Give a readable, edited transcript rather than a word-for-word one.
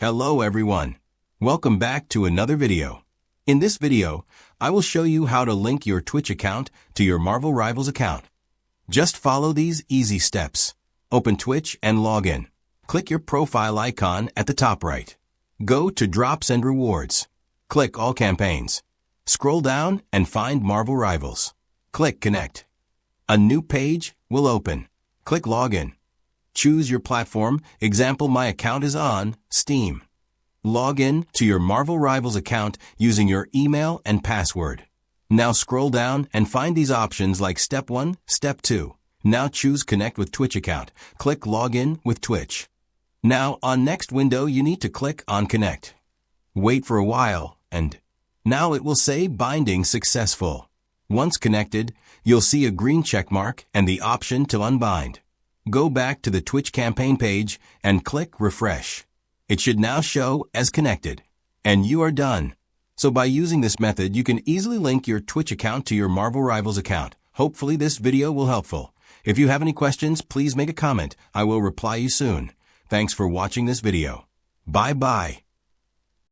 Hello everyone. Welcome back to another video. In this video, I will show you how to link your Twitch account to your Marvel Rivals account. Just follow these easy steps. Open Twitch and log in. Click your profile icon at the top right. Go to Drops and Rewards. Click All Campaigns. Scroll down and find Marvel Rivals. Click Connect. A new page will open. Click Login. Choose your platform. Example, my account is on Steam. Log in to your Marvel Rivals account using your email and password. Now scroll down and find these options like Step 1, Step 2. Now choose Connect with Twitch account. Click Login with Twitch. Now on next window you need to click on Connect. Wait for a while and now it will say Binding Successful. Once connected, you'll see a green check mark and the option to unbind. Go back to the Twitch campaign page and click Refresh. It should now show as connected. And you are done. So by using this method, you can easily link your Twitch account to your Marvel Rivals account. Hopefully this video will helpful. If you have any questions, please make a comment. I will reply you soon. Thanks for watching this video. Bye-bye.